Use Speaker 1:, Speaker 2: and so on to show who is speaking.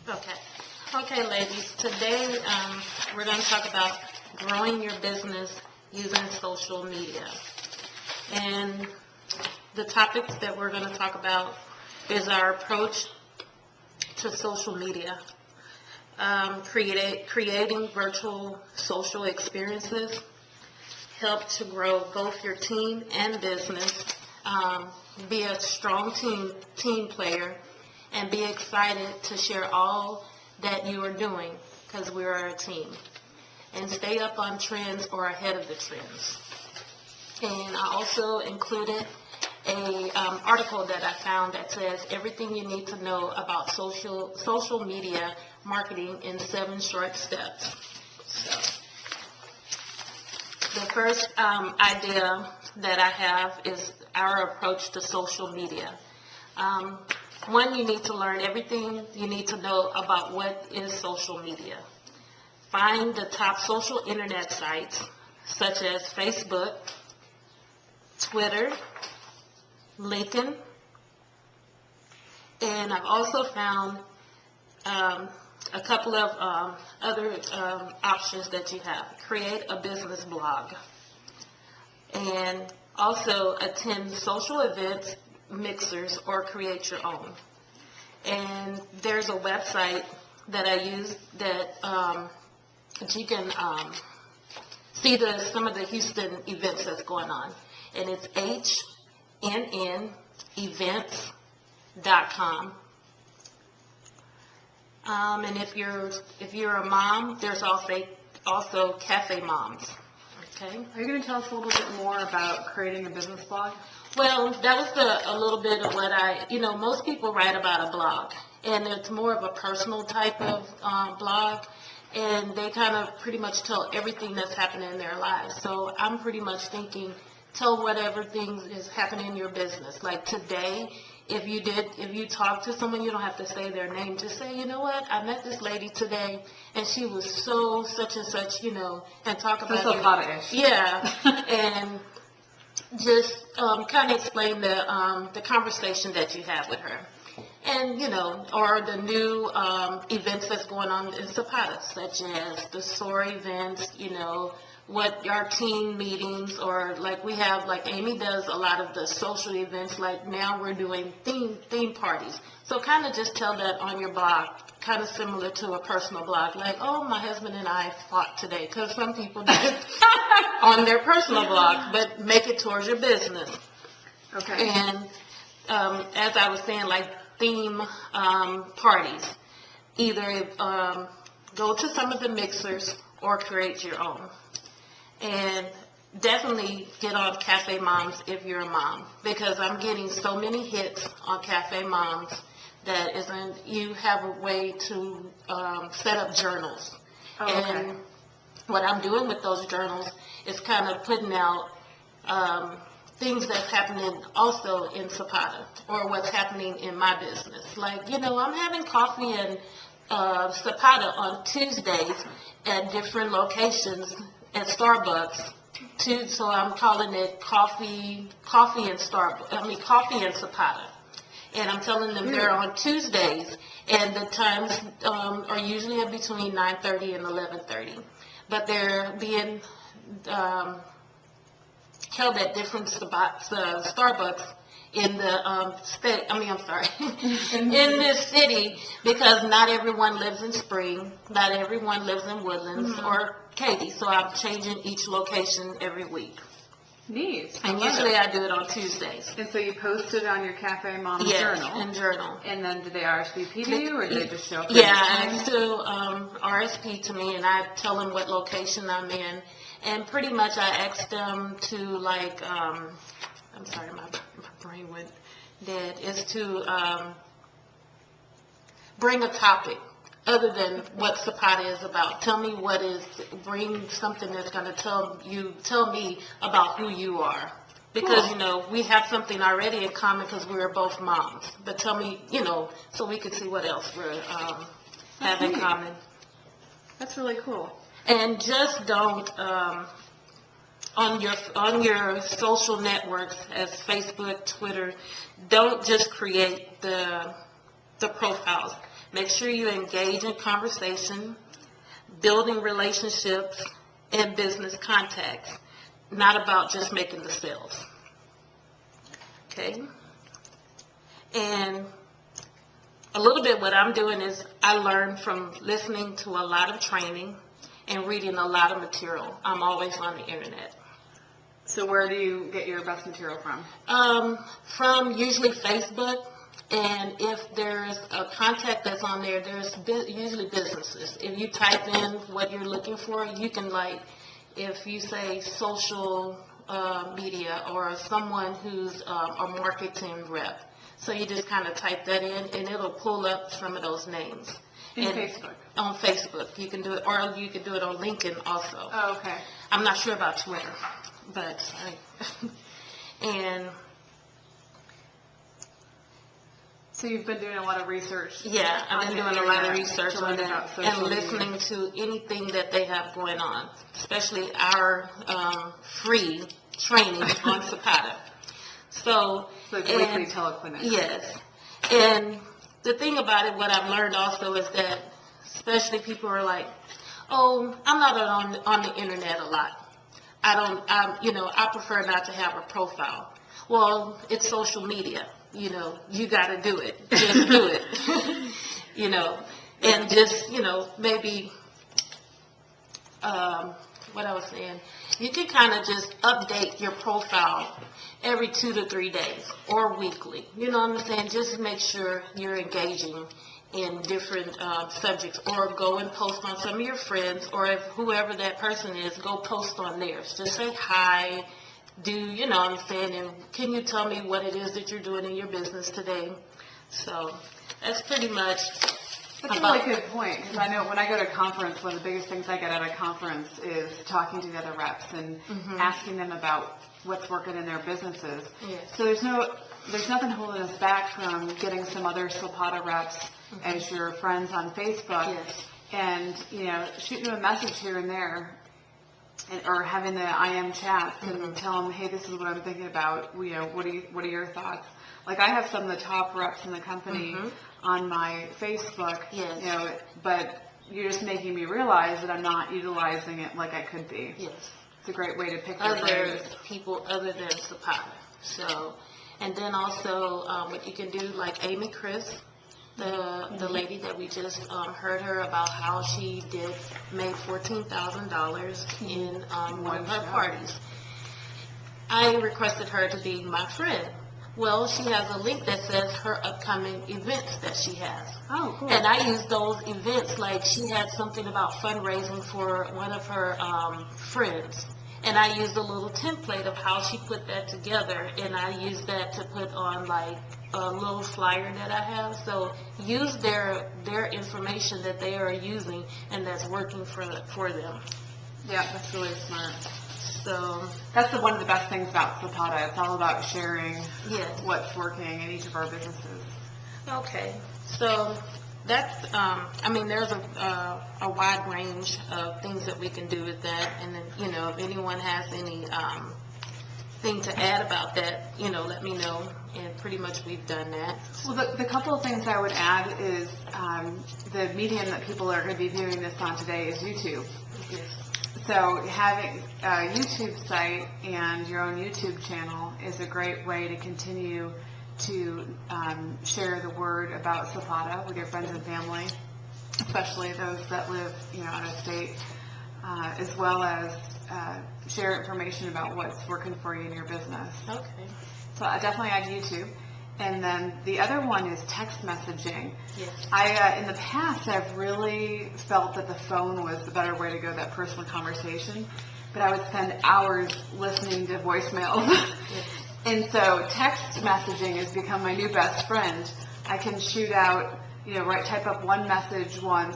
Speaker 1: Okay. Okay, ladies. Today we're going to talk about growing your business using social media. And the topics that we're going to talk about is our approach to social media. Creating virtual social experiences help to grow both your team and business. Be a strong team player, and be excited to share all that you are doing, because we are a team. And stay up on trends or ahead of the trends. And I also included a article that I found that says everything you need to know about social media marketing in 7 short steps. So, the first idea that I have is our approach to social media. One, you need to learn everything you need to know about what is social media. Find the top social internet sites such as Facebook, Twitter, LinkedIn, and I've also found a couple of other options that you have. Create a business blog, and also attend social events, mixers, or create your own. And there's a website that I use that you can see some of the Houston events that's going on, and it's hnnevents.com. And if you're a mom, there's also Cafe Moms. Okay.
Speaker 2: Are you going to tell us a little bit more about creating a business blog?
Speaker 1: Well, that was a little bit of what most people write about a blog, and it's more of a personal type of blog, and they kind of pretty much tell everything that's happening in their lives. So I'm pretty much thinking, tell whatever things is happening in your business. Like today, if you talk to someone, you don't have to say their name. Just say, you know what, I met this lady today, and she was so such and such, and talk about
Speaker 2: so Potter-ish.
Speaker 1: Yeah, and just kind of explain the conversation that you have with her. And, or the new events that's going on in Zapata, such as the SOAR events, what our team meetings, or like we have, like Amy does a lot of the social events, like now we're doing theme parties. So kind of just tell that on your blog, kind of similar to a personal blog, like, oh, my husband and I fought today, because some people do it on their personal blog, but make it towards your business.
Speaker 2: Okay.
Speaker 1: And as I was saying, like theme parties, either go to some of the mixers or create your own. And definitely get on Cafe Moms if you're a mom, because I'm getting so many hits on Cafe Moms that you have a way to set up journals.
Speaker 2: Oh, okay.
Speaker 1: And what I'm doing with those journals is kind of putting out things that's happening also in Zapata, or what's happening in my business. Like, I'm having coffee in Zapata on Tuesdays at different locations at Starbucks, so I'm calling it coffee in Zapata. And I'm telling them they're on Tuesdays, and the times are usually between 9:30 and 11:30. But they're being held at different Starbucks in the state. In this city, because not everyone lives in Spring, not everyone lives in Woodlands or Katy. So I'm changing each location every week.
Speaker 2: Neat.
Speaker 1: And usually I do it on Tuesdays.
Speaker 2: And so you post it on your Cafe Mom journal?
Speaker 1: Yes, in journal.
Speaker 2: And then do they RSVP to you, or do they just show up?
Speaker 1: Yeah, it's to RSP to me, and I tell them what location I'm in. And pretty much I ask them to, like, I'm sorry, my brain went dead, is to bring a topic other than what Zapata is about. Tell me bring something that's going to tell me about who you are. Because, we have something already in common because we are both moms. But tell me, so we can see what else we have in common.
Speaker 2: That's really cool.
Speaker 1: And just don't, on your social networks as Facebook, Twitter, don't just create the profiles. Make sure you engage in conversation, building relationships, and business contacts. Not about just making the sales. Okay? And a little bit what I'm doing is I learn from listening to a lot of training and reading a lot of material. I'm always on the internet.
Speaker 2: So where do you get your best material from?
Speaker 1: From usually Facebook, and if there's a contact that's on there, there's usually businesses. If you type in what you're looking for, you can, like, if you say social media or someone who's a marketing rep, so you just kind of type that in and it'll pull up some of those names.
Speaker 2: Facebook?
Speaker 1: On Facebook. You can do it, or you can do it on LinkedIn also.
Speaker 2: Oh, okay.
Speaker 1: I'm not sure about Twitter, but and
Speaker 2: so you've been doing a lot of research.
Speaker 1: Yeah, I've been doing a lot of research on that and listening
Speaker 2: media.
Speaker 1: to anything that they have going on, especially our free training on Zapata. So
Speaker 2: it's weekly teleclinic.
Speaker 1: Yes, and the thing about it, what I've learned also is that, especially people are like, "Oh, I'm not on the internet a lot. I prefer not to have a profile." Well, it's social media. You got to do it. Just do it. And just, maybe, what I was saying, you can kind of just update your profile every 2 to 3 days or weekly. You know what I'm saying? Just make sure you're engaging in different subjects, or go and post on some of your friends, or if whoever that person is, go post on theirs. Just say hi. You know what I'm saying, and can you tell me what it is that you're doing in your business today? So that's pretty much.
Speaker 2: That's a really good point, because I know when I go to a conference, one of the biggest things I get at a conference is talking to the other reps and asking them about what's working in their businesses.
Speaker 1: Yes.
Speaker 2: So there's nothing holding us back from getting some other Zapata reps as your friends on Facebook,
Speaker 1: Yes.
Speaker 2: and shooting them a message here and there. Or having the IM chats and tell them, hey, this is what I'm thinking about. What are your thoughts? Like, I have some of the top reps in the company on my Facebook.
Speaker 1: Yes.
Speaker 2: But you're just making me realize that I'm not utilizing it like I could be.
Speaker 1: Yes.
Speaker 2: It's a great way to pick your
Speaker 1: Other
Speaker 2: brains.
Speaker 1: people other than Zapata. So, and then also what you can do, like Amy Chris, the lady that we just heard her about how she made $14,000 in one of her parties. I requested her to be my friend. Well, she has a link that says her upcoming events that she has.
Speaker 2: Oh, cool.
Speaker 1: And I use those events, like she had something about fundraising for one of her friends. And I used a little template of how she put that together, and I used that to put on, like, a little flyer that I have. So use their information that they are using and that's working for them.
Speaker 2: Yeah, that's really smart.
Speaker 1: So
Speaker 2: That's one of the best things about Zapata. It's all about sharing
Speaker 1: yes.
Speaker 2: what's working in each of our businesses.
Speaker 1: Okay. So that's there's a wide range of things that we can do with that, and then if anyone has any thing to add about that, let me know. And pretty much we've done that.
Speaker 2: Well, the couple of things I would add is the medium that people are going to be viewing this on today is YouTube.
Speaker 1: Yes.
Speaker 2: So having a YouTube site and your own YouTube channel is a great way to continue to share the word about Zapata with your friends and family, especially those that live out of state, as well as share information about what's working for you in your business.
Speaker 1: Okay.
Speaker 2: So I definitely add YouTube. And then the other one is text messaging.
Speaker 1: Yes.
Speaker 2: In the past, I've really felt that the phone was the better way to go, that personal conversation. But I would spend hours listening to voicemails.
Speaker 1: Yes.
Speaker 2: And so text messaging has become my new best friend. I can shoot out, type up one message once